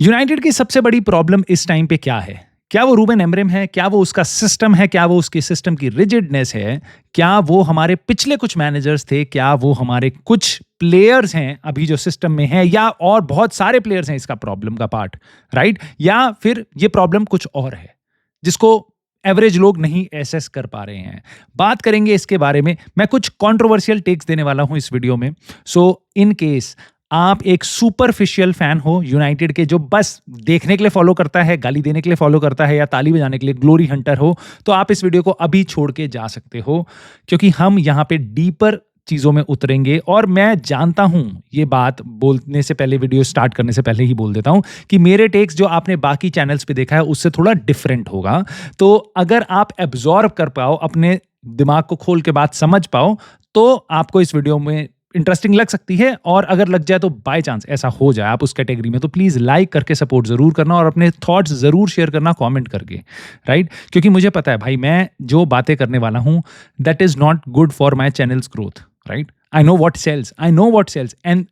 United की सबसे बड़ी प्रॉब्लम इस टाइम पे क्या है? क्या वो रूबेन अमोरिम है? क्या वो उसका सिस्टम है? क्या वो उसके सिस्टम की रिजिडनेस है? क्या वो हमारे पिछले कुछ मैनेजर्स थे? क्या वो हमारे कुछ प्लेयर्स हैं अभी जो सिस्टम में हैं, या और बहुत सारे प्लेयर्स हैं इसका प्रॉब्लम का पार्ट, राइट? या फिर ये प्रॉब्लम कुछ और है जिसको एवरेज लोग नहीं एसेस कर पा रहे हैं? बात करेंगे इसके बारे में। मैं कुछ कंट्रोवर्शियल टेक्स देने वाला हूं इस वीडियो में। सो इन केस आप एक सुपरफिशियल फैन हो यूनाइटेड के, जो बस देखने के लिए फॉलो करता है, गाली देने के लिए फॉलो करता है, या ताली बजाने के लिए ग्लोरी हंटर हो, तो आप इस वीडियो को अभी छोड़ के जा सकते हो, क्योंकि हम यहां पे डीपर चीजों में उतरेंगे। और मैं जानता हूं, ये बात बोलने से पहले, वीडियो स्टार्ट करने से पहले ही बोल देता हूं कि मेरे टेक्स जो आपने बाकी चैनल्स पे देखा है उससे थोड़ा डिफरेंट होगा। तो अगर आप एब्जॉर्ब कर पाओ, अपने दिमाग को खोल के बात समझ पाओ, तो आपको इस वीडियो में इंटरेस्टिंग लग सकती है। और अगर लग जाए, तो बाय चांस ऐसा हो जाए आप उस कैटेगरी में, तो प्लीज लाइक करके सपोर्ट जरूर करना और अपने थॉट्स जरूर शेयर करना कमेंट करके, राइट? क्योंकि मुझे पता है भाई, मैं जो बातें करने वाला हूं that is not good for my channels growth, right? I know what sells and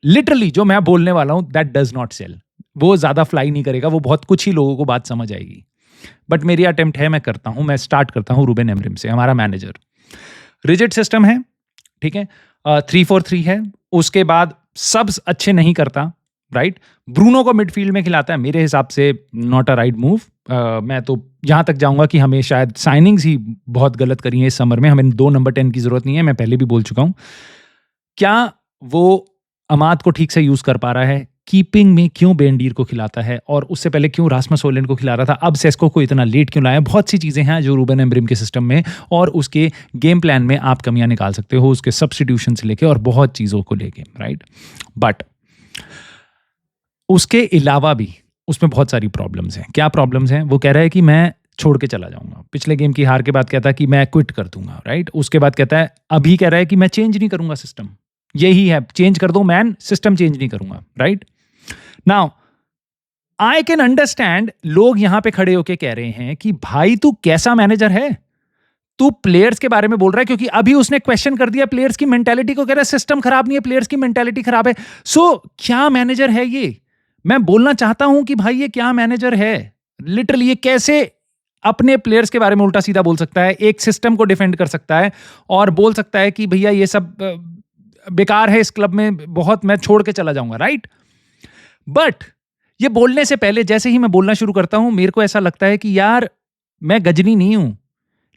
literally जो मैं बोलने वाला हूं दैट डज नॉट सेल। वो ज्यादा फ्लाई नहीं करेगा, वो बहुत कुछ ही लोगों को बात समझ आएगी। बट मेरी अटेम्प्ट है, मैं करता हूं, मैं स्टार्ट करता हूं रूबेन अमोरिम से, हमारा मैनेजर। रिजिड सिस्टम है, ठीक है, 3-4-3 है। उसके बाद सब अच्छे नहीं करता, राइट? ब्रूनो को मिडफील्ड में खिलाता है, मेरे हिसाब से नॉट अ राइट मूव। मैं तो यहां तक जाऊंगा कि हमें शायद साइनिंग्स ही बहुत गलत करी है इस समर में। हमें 2 नंबर 10 की जरूरत नहीं है, मैं पहले भी बोल चुका हूं। क्या वो अमाद को ठीक से यूज कर पा रहा है? कीपिंग में क्यों बेंडीर को खिलाता है, और उससे पहले क्यों रास्मस होलैंड को खिला रहा था? अब सेस्को को इतना लेट क्यों लाया? बहुत सी चीजें हैं जो रूबेन अमोरिम के सिस्टम में और उसके गेम प्लान में आप कमियां निकाल सकते हो, उसके सब्स्टिट्यूशन से लेके और बहुत चीजों को लेके, राइट? बट उसके अलावा भी उसमें बहुत सारी प्रॉब्लम्स हैं। क्या प्रॉब्लम्स हैं? वो कह रहा है कि मैं छोड़ के चला जाऊंगा। पिछले गेम की हार के बाद कहता है कि मैं क्विट कर दूंगा, राइट? उसके बाद कहता है, अभी कह रहा है कि मैं चेंज नहीं करूंगा सिस्टम। यही है, चेंज कर दो मैन, सिस्टम चेंज नहीं करूंगा, right? Now I can understand, लोग यहां पे खड़े होके कह रहे हैं कि भाई तू कैसा मैनेजर है, तू प्लेयर्स के बारे में बोल रहा है, क्योंकि अभी उसने क्वेश्चन कर दिया प्लेयर्स की मेंटालिटी को, कह रहा है सिस्टम खराब नहीं है, प्लेयर्स की मेंटालिटी खराब है। सो क्या मैनेजर है ये? मैं बोलना चाहता हूं कि भाई ये क्या मैनेजर है? लिटरली ये कैसे अपने प्लेयर्स के बारे में उल्टा सीधा बोल सकता है, एक सिस्टम को डिफेंड कर सकता है और बोल सकता है कि भैया ये सब बेकार है, इस क्लब में बहुत, मैं छोड़ के चला जाऊंगा, राइट? बट ये बोलने से पहले, जैसे ही मैं बोलना शुरू करता हूं, मेरे को ऐसा लगता है कि यार मैं गजनी नहीं हूं।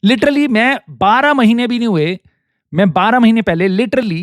लिटरली मैं 12 महीने भी नहीं हुए, मैं 12 महीने पहले लिटरली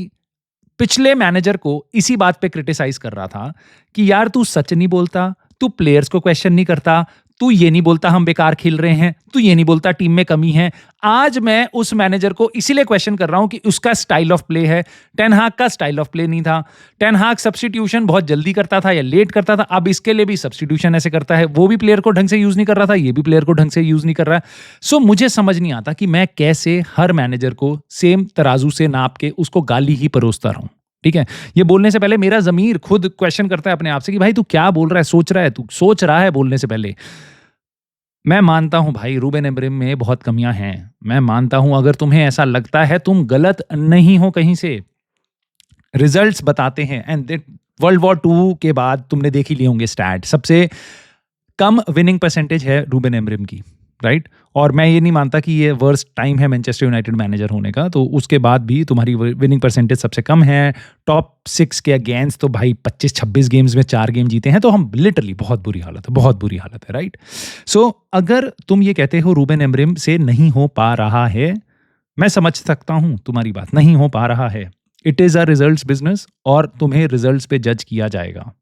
पिछले मैनेजर को इसी बात पे क्रिटिसाइज कर रहा था कि यार तू सच नहीं बोलता, तू प्लेयर्स को क्वेश्चन नहीं करता, तू ये नहीं बोलता हम बेकार खेल रहे हैं, तू ये नहीं बोलता टीम में कमी है। आज मैं उस मैनेजर को इसीलिए क्वेश्चन कर रहा हूं कि उसका स्टाइल ऑफ प्ले है, टेन हाग का स्टाइल ऑफ प्ले नहीं था। टेन हाग सब्स्टिट्यूशन बहुत जल्दी करता था या लेट करता था, अब इसके लिए भी सब्स्टिट्यूशन ऐसे करता है। वो भी प्लेयर को ढंग से यूज नहीं कर रहा था, ये भी प्लेयर को ढंग से यूज नहीं कर रहा है। सो मुझे समझ नहीं आता कि मैं कैसे हर मैनेजर को सेम तराजू से नाप के उसको गाली ही परोसता रहूं, ठीक है? ये बोलने से पहले मेरा ज़मीर खुद क्वेश्चन करता है अपने आप से कि भाई तू क्या बोल रहा है, सोच रहा है, तू सोच रहा है बोलने से पहले। मैं मानता हूं भाई रूबेन अमोरिम में बहुत कमियां हैं, मैं मानता हूं। अगर तुम्हें ऐसा लगता है, तुम गलत नहीं हो कहीं से। रिजल्ट्स बताते हैं, एंड वर्ल्ड वॉर 2 के बाद तुमने देख ही लिए होंगे स्टैट, सबसे कम विनिंग परसेंटेज है रूबेन अमोरिम की, राइट? और मैं ये नहीं मानता कि ये वर्स्ट टाइम है मैनचेस्टर यूनाइटेड मैनेजर होने का, तो उसके बाद भी तुम्हारी विनिंग परसेंटेज सबसे कम है। टॉप 6 के अगेंस्ट तो भाई 25-26 गेम्स में 4 गेम जीते हैं, तो हम लिटरली बहुत बुरी हालत है, बहुत बुरी हालत है, राइट? सो अगर तुम ये कहते हो रूबेन अमोरिम से नहीं हो पा रहा है, मैं समझ सकता हूं तुम्हारी बात, नहीं हो पा रहा है। It is a results business और तुम्हें रिजल्ट्स पे जज किया जाएगा।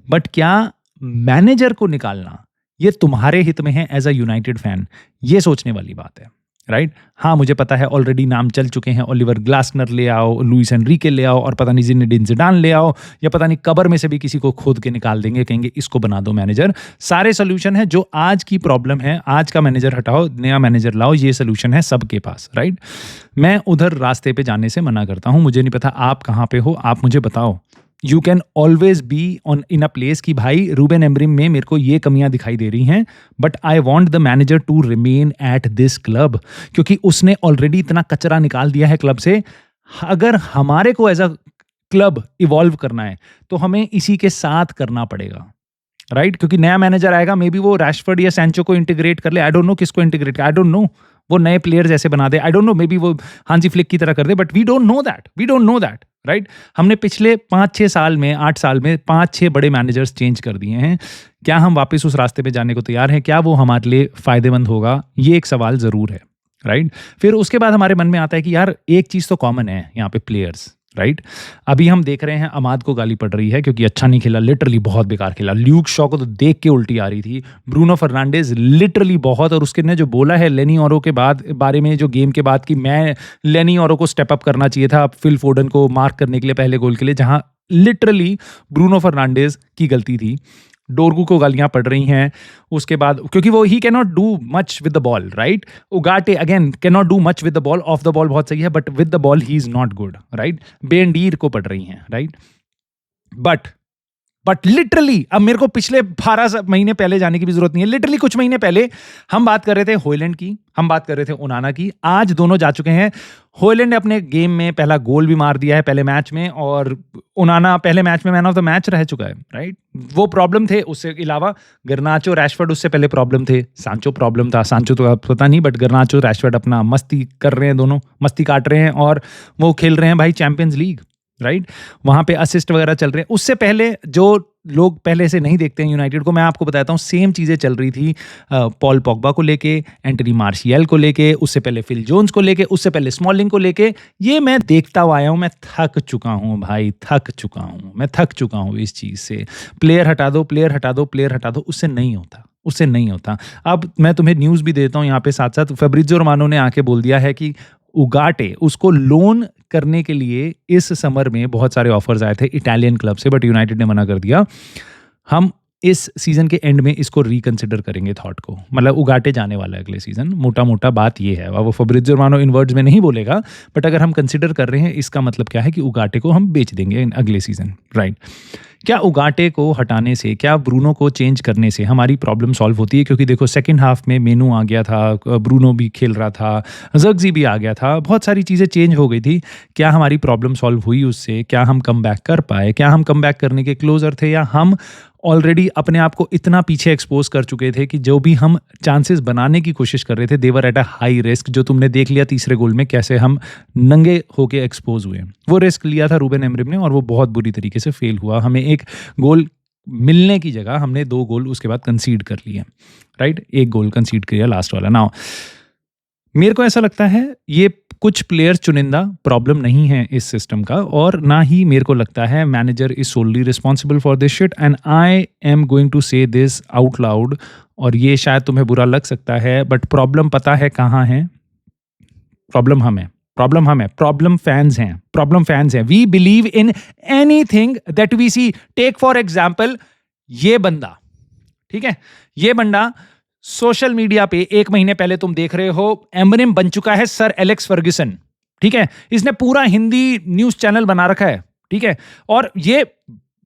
बट क्या मैनेजर को निकालना ये तुम्हारे हित में है एज अ यूनाइटेड फैन? ये सोचने वाली बात है, राइट? हाँ, मुझे पता है ऑलरेडी नाम चल चुके हैं, ओलिवर ग्लासनर ले आओ, लुइस एनरिके ले आओ, और पता नहीं जिनेडिन जिडान ले आओ, या पता नहीं कबर में से भी किसी को खोद के निकाल देंगे, कहेंगे इसको बना दो मैनेजर। सारे सोल्यूशन है, जो आज की प्रॉब्लम है, आज का मैनेजर हटाओ, नया मैनेजर लाओ, ये सोल्यूशन है सबके पास, राइट? मैं उधर रास्ते पे जाने से मना करता हूं। मुझे नहीं पता आप कहाँ पे हो, आप मुझे बताओ। You can always be on in a place कि भाई रूबेन अमोरिम में मेरे को ये कमियां दिखाई दे रही हैं, but I want the manager to remain at this club, क्योंकि उसने ऑलरेडी इतना कचरा निकाल दिया है क्लब से। अगर हमारे को एज अ क्लब इवॉल्व करना है तो हमें इसी के साथ करना पड़ेगा, राइट, क्योंकि नया मैनेजर आएगा, मे बी वो रैशफोर्ड या सैंचो को इंटीग्रेट कर ले, आई डोंट नो किसको इंटीग्रेट, आई डोंट नो, वो नए प्लेयर्स ऐसे बना दे, I don't know, maybe वो हांजी फ्लिक की तरह कर दे, but we don't know that, we don't know that, right. हमने पिछले 5-6 साल में, 8 साल में 5-6 बड़े मैनेजर्स चेंज कर दिए हैं। क्या हम वापस उस रास्ते पे जाने को तैयार हैं? क्या वो हमारे लिए फायदेमंद होगा? ये एक सवाल ज़रूर है, राइट। फिर उसके बाद हमारे मन में आता है कि यार एक चीज़ तो कॉमन है यहाँ पे, प्लेयर्स, राइट। अभी हम देख रहे हैं अमाद को गाली पड़ रही है क्योंकि अच्छा नहीं खेला, लिटरली बहुत बेकार खेला। ल्यूक शॉ को तो देख के उल्टी आ रही थी। ब्रूनो फर्नांडिस लिटरली बहुत, और उसके ने जो बोला है लेनी औरो के बाद बारे में, जो गेम के बाद, कि मैं लेनी औरो को स्टेप अप करना चाहिए था फिल फोडन को मार्क करने के लिए पहले गोल के लिए, जहां लिटरली ब्रूनो फर्नांडिस की गलती थी। डोरगू को गालियां पड़ रही हैं उसके बाद, क्योंकि वो he can not do much with the ball, right. Ugarte again can not do much with the ball, off the ball बहुत सही है, but with the ball he is not good, right. बेंडीर को पड़ रही हैं, राइट। बट लिटरली अब मेरे को पिछले 12 महीने पहले जाने की भी जरूरत नहीं है। लिटरली कुछ महीने पहले हम बात कर रहे थे होयलैंड की, हम बात कर रहे थे ओनाना की, आज दोनों जा चुके हैं। होयलैंड ने अपने गेम में पहला गोल भी मार दिया है पहले मैच में, और ओनाना पहले मैच में मैन ऑफ द मैच रह चुका है, राइट। वो प्रॉब्लम थे, उससे अलावा गर्नाचो, रैशफोर्ड उससे पहले प्रॉब्लम थे, सांचो प्रॉब्लम था, सांचो तो पता नहीं, बट गर्नाचो, रैशफोर्ड अपना मस्ती कर रहे हैं, दोनों मस्ती काट रहे हैं, और वो खेल रहे हैं भाई चैंपियंस लीग, राइट। वहां पे असिस्ट वगैरह चल रहे हैं। उससे पहले जो लोग पहले से नहीं देखते हैं यूनाइटेड को, मैं आपको बताता हूँ, सेम चीज़ें चल रही थी पॉल पॉगबा को लेके, एंटनी मार्शियल को लेके, उससे पहले फिल जोन्स को लेके, उससे पहले स्मॉलिंग को लेके। ये मैं देखता हुआ आया हूँ, मैं थक चुका हूँ भाई, थक चुका हूँ, मैं थक चुका हूँ इस चीज़ से। प्लेयर हटा दो, प्लेयर हटा दो, प्लेयर हटा दो, उससे नहीं होता, उससे नहीं होता। अब मैं तुम्हें न्यूज़ भी देता हूँ यहाँ पे साथ साथ। फैब्रिज़ियो रोमानो ने आके बोल दिया है कि उगाटे, उसको लोन करने के लिए इस समर में बहुत सारे ऑफर्स आए थे इटालियन क्लब से, बट यूनाइटेड ने मना कर दिया। हम इस सीजन के एंड में इसको रिकंसिडर करेंगे थॉट को, मतलब उगाटे जाने वाला है अगले सीजन, मोटा मोटा बात ये है। वो फैब्रिज़ियो रोमानो इन वर्ड्स में नहीं बोलेगा, बट अगर हम कंसिडर कर रहे हैं, इसका मतलब क्या है कि उगाटे को हम बेच देंगे अगले सीजन, राइट। क्या उगाटे को हटाने से, क्या ब्रूनो को चेंज करने से हमारी प्रॉब्लम सॉल्व होती है? क्योंकि देखो सेकंड हाफ में मेनू आ गया था, ब्रूनो भी खेल रहा था, ज़र्क्ज़ी भी आ गया था, बहुत सारी चीज़ें चेंज हो गई थी। क्या हमारी प्रॉब्लम सॉल्व हुई उससे? क्या हम कम बैक कर पाए? क्या हम कम बैक करने के क्लोजर थे, या हम ऑलरेडी अपने आप को इतना पीछे एक्सपोज कर चुके थे कि जो भी हम चांसेस बनाने की कोशिश कर रहे थे, they were at a high risk. जो तुमने देख लिया तीसरे गोल में, कैसे हम नंगे होके एक्सपोज हुए। वो रिस्क लिया था रूबेन एमरिम ने, और वो बहुत बुरी तरीके से फेल हुआ। हमें एक गोल मिलने की जगह हमने 2 गोल उसके बाद कंसीड कर लिए, राइट। 1 गोल कंसीड किया लास्ट वाला। नाउ मेरे को ऐसा लगता है ये कुछ प्लेयर्स चुनिंदा प्रॉब्लम नहीं है इस सिस्टम का, और ना ही मेरे को लगता है manager is solely responsible for this shit, and I am going to say this out loud. और ये शायद तुम्हें बुरा लग सकता है, बट प्रॉब्लम पता है कहाँ है? प्रॉब्लम हम है, प्रॉब्लम हम है, प्रॉब्लम फैंस हैं, प्रॉब्लम फैंस हैं। We believe in anything that we see. Take for example ये बंदा, ठीक है, ये बंदा सोशल मीडिया पे 1 महीने पहले तुम देख रहे हो एमरिम बन चुका है सर एलेक्स फर्ग्यूसन, ठीक है। इसने पूरा हिंदी न्यूज चैनल बना रखा है, ठीक है। और ये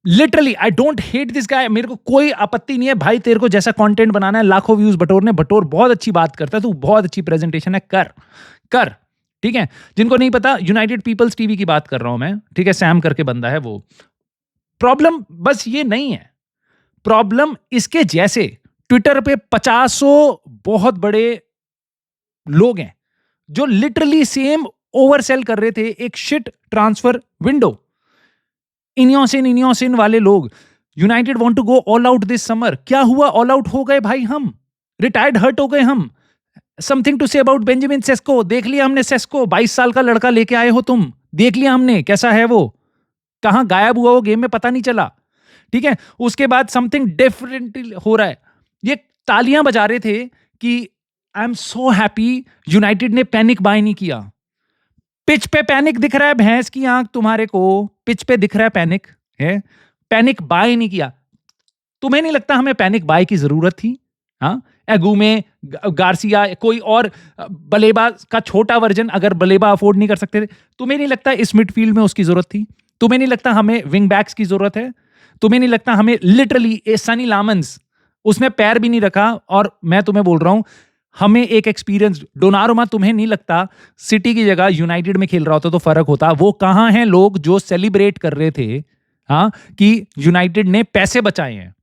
literally, I don't hate this guy, मेरे को कोई आपत्ति नहीं है भाई, तेरे को जैसा कंटेंट बनाना है, लाखों व्यूज बटोरने, बटोर, बहुत अच्छी बात करता है तू, बहुत अच्छी प्रेजेंटेशन है, कर कर, ठीक है। जिनको नहीं पता, यूनाइटेड पीपल्स टीवी की बात कर रहा हूं मैं, ठीक है, सैम करके बंदा है वो। प्रॉब्लम बस ये नहीं है, प्रॉब्लम इसके जैसे ट्विटर पे 50 बहुत बड़े लोग हैं जो लिटरली सेम ओवरसेल कर रहे थे एक शिट ट्रांसफर विंडो। इनियोसिन वाले लोग, United want to all all out this summer. क्या हुआ? ऑल आउट हो गए भाई, हम रिटायर्ड हर्ट हो गए हम। Something to say about Benjamin Sesko, देख लिया हमने सेस्को, 22 साल का लड़का लेके आए हो तुम, देख लिया हमने कैसा है वो, कहां गायब हुआ वो गेम में पता नहीं चला, ठीक है। उसके बाद समथिंग डिफरेंट हो रहा है। ये तालियां बजा रहे थे कि I am so happy United ने पैनिक बाय नहीं किया। पिच पे पैनिक दिख रहा है, भैंस की आंख तुम्हारे को, पिच पे दिख रहा है पैनिक, है पैनिक बाय नहीं किया। तुम्हें नहीं लगता हमें पैनिक बाय की जरूरत थी? हाँ, एगुमे, गार्सिया, कोई और बल्लेबाज का छोटा वर्जन, अगर बल्लेबाज अफोर्ड नहीं कर सकते थे, तुम्हें नहीं लगता इस मिडफील्ड में उसकी जरूरत थी? तुम्हें नहीं लगता हमें विंग बैक्स की जरूरत है? तुम्हें नहीं लगता हमें लिटरली सनी लामंस, उसने पैर भी नहीं रखा, और मैं तुम्हें बोल रहा हूं हमें एक एक्सपीरियंस डोनारुमा, तुम्हें नहीं लगता सिटी की जगह यूनाइटेड में खेल रहा होता तो फर्क होता? वो कहां हैं लोग जो सेलिब्रेट कर रहे थे, हाँ, कि यूनाइटेड ने पैसे बचाए हैं?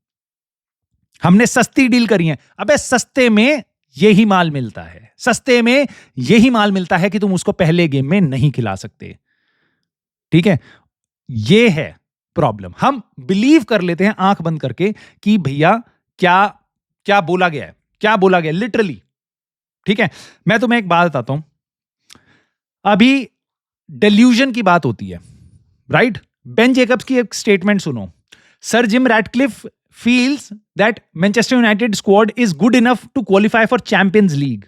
हमने सस्ती डील करी है। अबे सस्ते में यही माल मिलता है, सस्ते में यही माल मिलता है कि तुम उसको पहले गेम में नहीं खिला सकते। ठीक है, ये है प्रॉब्लम। हम बिलीव कर लेते हैं आंख बंद करके कि भैया क्या क्या बोला गया है, क्या बोला गया लिटरली। ठीक है, मैं तुम्हें एक बात बताता हूं। अभी डेल्यूजन की बात होती है, राइट? बेन जेकब्स की एक स्टेटमेंट सुनो। Sir Jim Ratcliffe feels that Manchester United squad is good enough to qualify for Champions League.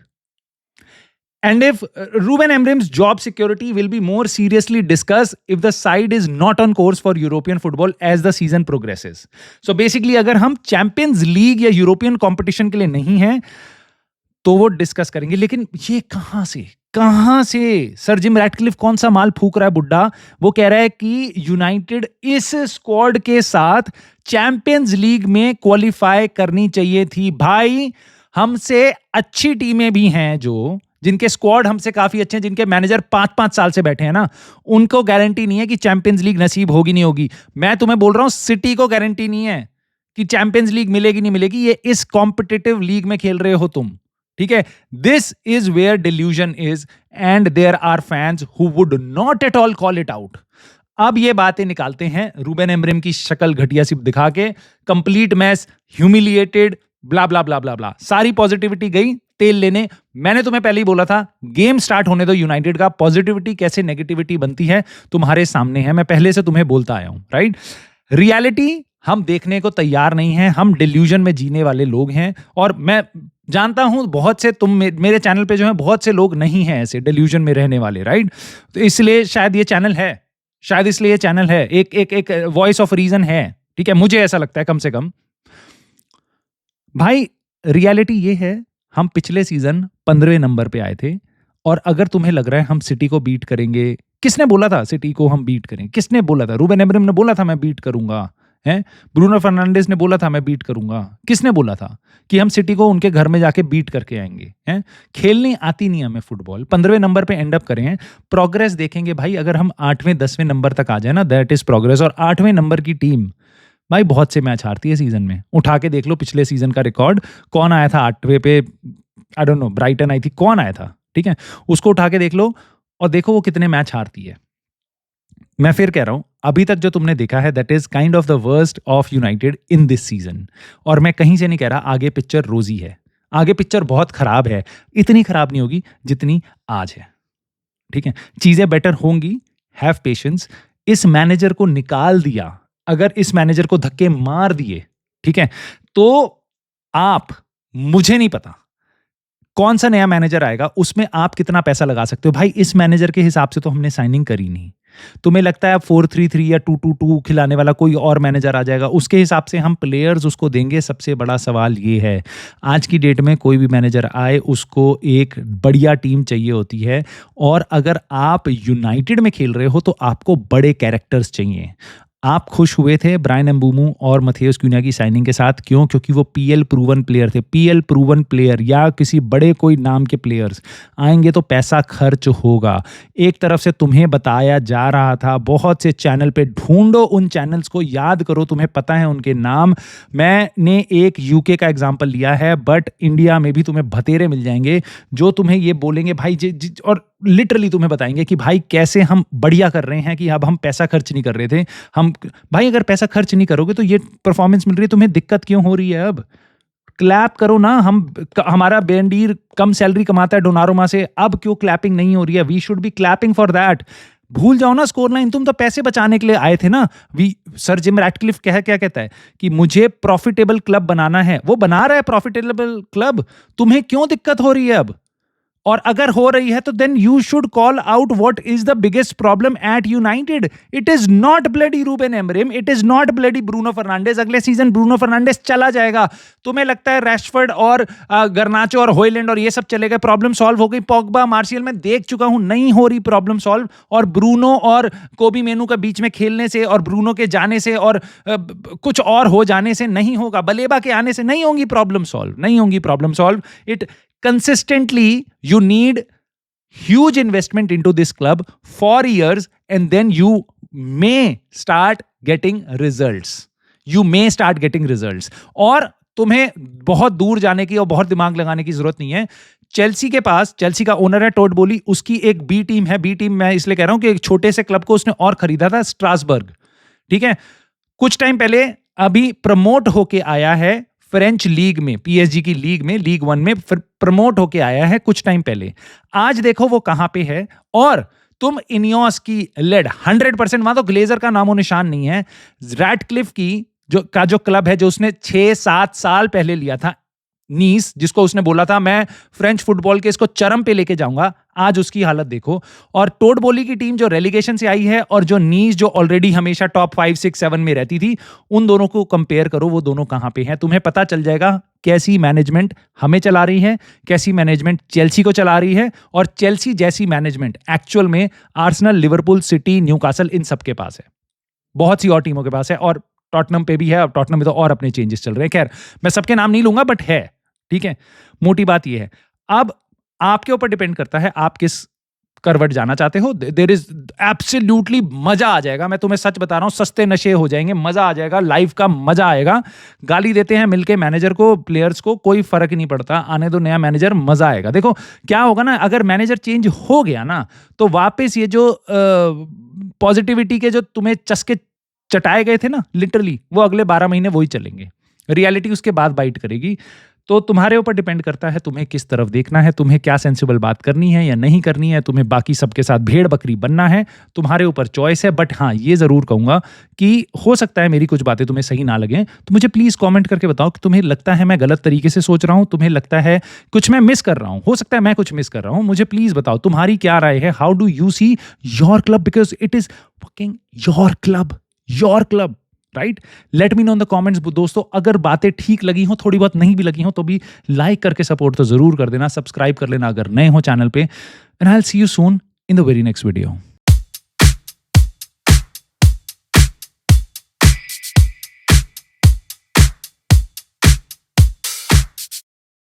And if Ruben Amorim's job security will be more seriously discussed if the side is not on course for European football as the season progresses. So basically अगर हम Champions League या European competition के लिए नहीं हैं तो वो discuss करेंगे। लेकिन ये कहां से सर जिम रैटक्लिफ कौन सा माल फूक रहा है बुड्ढा? वो कह रहा है कि यूनाइटेड इस स्क्वाड के साथ चैंपियंस लीग में क्वालिफाई करनी चाहिए थी। भाई हमसे अच्छी टीमें भी हैं जो जिनके स्क्वाड हमसे काफी अच्छे हैं, जिनके मैनेजर 5-5 साल से बैठे हैं ना, उनको गारंटी नहीं है कि चैंपियंस लीग नसीब होगी नहीं होगी। मैं तुम्हें बोल रहा हूं सिटी को गारंटी नहीं है कि चैंपियंस लीग मिलेगी नहीं मिलेगी। ये इस कॉम्पिटिटिव लीग में खेल रहे हो तुम। ठीक है, this is where delusion is and there are fans who would not at all call it out. अब ये बातें निकालते हैं रूबेन एमरिम की शक्ल घटिया सी दिखा के, कंप्लीट मैस, ह्यूमिलिएटेड, ब्ला ब्ला ब्ला ब्ला ब्ला। सारी पॉजिटिविटी गई तेल लेने। मैंने तुम्हें पहले ही बोला था गेम स्टार्ट होने दो यूनाइटेड का। पॉजिटिविटी कैसे नेगेटिविटी बनती है तुम्हारे सामने है, मैं पहले से तुम्हें बोलता आया हूं, राइट? रियलिटी हम देखने को तैयार नहीं है, हम डिल्यूजन में जीने वाले लोग हैं। और मैं जानता हूं बहुत से तुम मेरे चैनल पे जो है बहुत से लोग नहीं हैं ऐसे डिल्यूजन में रहने वाले, राइट? तो इसलिए शायद ये चैनल है, शायद इसलिए ये चैनल है, एक वॉइस ऑफ रीजन है। ठीक है, मुझे ऐसा लगता है कम से कम। भाई रियलिटी ये है, हम पिछले सीजन 15वें नंबर पे आए थे। और अगर तुम्हें लग रहा है हम सिटी को बीट करेंगे, किसने बोला था सिटी को हम बीट करें? किसने बोला था? रूबेन एमरिम ने बोला था मैं बीट करूंगा, है? ब्रूनो फर्नांडिस ने बोला था मैं बीट करूंगा। किसने बोला था कि हम सिटी को उनके घर में जाके बीट करके आएंगे? हैं? खेलनी आती नहीं हमें फुटबॉल। 15वें नंबर पे एंड अप करें, प्रोग्रेस देखेंगे भाई। अगर हम 8वें 10वें नंबर तक आ जाए ना, दैट इज प्रोग्रेस। और 8वें नंबर की टीम भाई बहुत से मैच हारती है सीजन में। उठा के देख लो पिछले सीजन का रिकॉर्ड, कौन आया था 8वें पे? आई डोंट नो, ब्राइटन आई थी, कौन आया था? ठीक है, उसको उठा के देख लो और देखो वो कितने मैच हारती है। मैं फिर कह रहा हूं, अभी तक जो तुमने देखा है that is kind of the worst of United in this season. और मैं कहीं से नहीं कह रहा आगे पिक्चर रोजी है, आगे पिक्चर बहुत खराब है। इतनी खराब नहीं होगी जितनी आज है। ठीक है, चीजें बेटर होंगी, हैव पेशेंस। इस मैनेजर को निकाल दिया, अगर इस मैनेजर को धक्के मार दिए, ठीक है, तो आप, मुझे नहीं पता कौन सा नया मैनेजर आएगा, उसमें आप कितना पैसा लगा सकते हो। भाई इस मैनेजर के हिसाब से तो हमने साइनिंग करी नहीं। तुम्हें लगता है 4-3-3 या 2-2-2 खिलाने वाला कोई और मैनेजर आ जाएगा, उसके हिसाब से हम प्लेयर्स उसको देंगे? सबसे बड़ा सवाल ये है, आज की डेट में कोई भी मैनेजर आए उसको एक बढ़िया टीम चाहिए होती है। और अगर आप यूनाइटेड में खेल रहे हो तो आपको बड़े कैरेक्टर्स चाहिए। आप खुश हुए थे ब्रायन एम्बूमो और मथेउस क्यून्या की साइनिंग के साथ, क्यों? क्योंकि वो पीएल प्रूवन प्लेयर थे। पीएल प्रूवन प्लेयर या किसी बड़े कोई नाम के प्लेयर्स आएंगे तो पैसा खर्च होगा। एक तरफ से तुम्हें बताया जा रहा था, बहुत से चैनल पे ढूंढो, उन चैनल्स को याद करो, तुम्हें पता है उनके नाम। मैंने एक यूके का एग्जाम्पल लिया है, बट इंडिया में भी तुम्हें भतेरे मिल जाएंगे जो तुम्हें ये बोलेंगे भाई और लिटरली तुम्हें बताएंगे कि भाई कैसे हम बढ़िया कर रहे हैं, कि अब हम पैसा खर्च नहीं कर रहे थे। हम भाई अगर पैसा खर्च नहीं करोगे तो ये परफॉर्मेंस मिल रही है, तुम्हें दिक्कत क्यों हो रही है? अब क्लैप करो ना। हमारा बेंडीर कम सैलरी कमाता है डोनारोमा से, अब क्यों क्लैपिंग नहीं हो रही है? We should be clapping for that. भूल जाओ ना स्कोर लाइन, तुम तो पैसे बचाने के लिए आए थे ना। सर जिम रैटक्लिफ क्या कहता है कि मुझे प्रॉफिटेबल क्लब बनाना है, वो बना रहा है प्रॉफिटेबल क्लब। तुम्हें क्यों दिक्कत हो रही है अब? और अगर हो रही है तो then you should call out what is the biggest problem at United. It is not bloody Ruben Amorim, it is not bloody Bruno Fernandes. अगले सीजन ब्रूनो फर्नांडिस चला जाएगा। तुम्हें लगता है रैशफोर्ड और गर्नाचो और होयलैंड और ये सब चले गए, प्रॉब्लम सॉल्व हो गई? पॉग्बा, मार्शियल, मैं देख चुका हूं, नहीं हो रही प्रॉब्लम सॉल्व। और ब्रूनो और कोबी मेनू का बीच में खेलने से और ब्रूनो के जाने से और कुछ और हो जाने से नहीं होगा, बलेबा के आने से नहीं होंगी प्रॉब्लम सॉल्व, नहीं होंगी problem solve. It consistently you need huge investment into this club for years and then you may start getting results, you may start getting results। और तुम्हें बहुत दूर जाने की और बहुत दिमाग लगाने की जरूरत नहीं है। चेल्सी के पास, चेल्सी का ओनर है टॉड बोली, उसकी एक बी टीम है। बी टीम मैं इसलिए कह रहा हूं कि एक छोटे से क्लब को उसने और खरीदा था, स्ट्रासबर्ग, ठीक है। कुछ टाइम पहले अभी प्रमोट होके आया है फ्रेंच लीग में, पीएसजी की लीग में, लीग 1 में प्रमोट होके आया है कुछ टाइम पहले। आज देखो वो कहां पे है। और तुम इनियोस की लेड 100%, वहां तो ग्लेजर का नामो निशान नहीं है। रैडक्लिफ की जो क्लब है, जो उसने 6-7 साल पहले लिया था, नीस, जिसको उसने बोला था मैं फ्रेंच फुटबॉल के इसको चरम पे लेके जाऊंगा, आज उसकी हालत देखो। और टोड बोली की टीम जो रेलीगेशन से आई है और जो नीस जो ऑलरेडी हमेशा टॉप 5, 6, 7 में रहती थी, उन दोनों को कंपेयर करो, वो दोनों कहां पे हैं। तुम्हें पता चल जाएगा कैसी मैनेजमेंट हमें चला रही है, कैसी मैनेजमेंट चेल्सी को चला रही है, और चेल्सी जैसी मैनेजमेंट एक्चुअल में आर्सेनल, लिवरपूल, सिटी, न्यूकासल, इन सब के पास है, बहुत सी और टीमों के पास है, और टॉटनम पे भी है। अब टॉटनम में तो और अपने चेंजेस चल रहे हैं, खैर मैं सबके नाम नहीं लूंगा, बट है, ठीक है। मोटी बात यह है, अब आपके ऊपर डिपेंड करता है आप किस करवट जाना चाहते हो। देयर इज एब्सोल्युटली मजा आ जाएगा, मैं तुम्हें सच बता रहा हूं, सस्ते नशे हो जाएंगे, मजा आ जाएगा, लाइफ का मजा आएगा। गाली देते हैं मिलके मैनेजर को, प्लेयर्स को, कोई फर्क नहीं पड़ता, आने दो नया मैनेजर, मजा आएगा। देखो क्या होगा ना, अगर मैनेजर चेंज हो गया ना, तो वापस ये जो पॉजिटिविटी के जो तुम्हें चस्के चटाए गए थे ना, लिटरली वो अगले 12 महीने वही चलेंगे, रियलिटी उसके बाद बाइट करेगी। तो तुम्हारे ऊपर डिपेंड करता है तुम्हें किस तरफ देखना है, तुम्हें क्या सेंसिबल बात करनी है या नहीं करनी है, तुम्हें बाकी सबके साथ भेड़ बकरी बनना है, तुम्हारे ऊपर चॉइस है। बट हाँ, ये जरूर कहूंगा कि हो सकता है मेरी कुछ बातें तुम्हें सही ना लगें, तो मुझे प्लीज कमेंट करके बताओ कि तुम्हें लगता है मैं गलत तरीके से सोच रहा हूं, तुम्हें लगता है कुछ मैं मिस कर रहा हूं, हो सकता है मैं कुछ मिस कर रहा हूं, मुझे प्लीज बताओ तुम्हारी क्या राय है। How do you see your club, because it is fucking your club, right. Let me know in the comments दोस्तों। अगर बातें ठीक लगी हो, थोड़ी बहुत नहीं भी लगी हो, तो भी लाइक करके सपोर्ट तो जरूर कर देना, सब्सक्राइब कर लेना अगर नए हो चैनल पे, and I will see you soon in the very next video.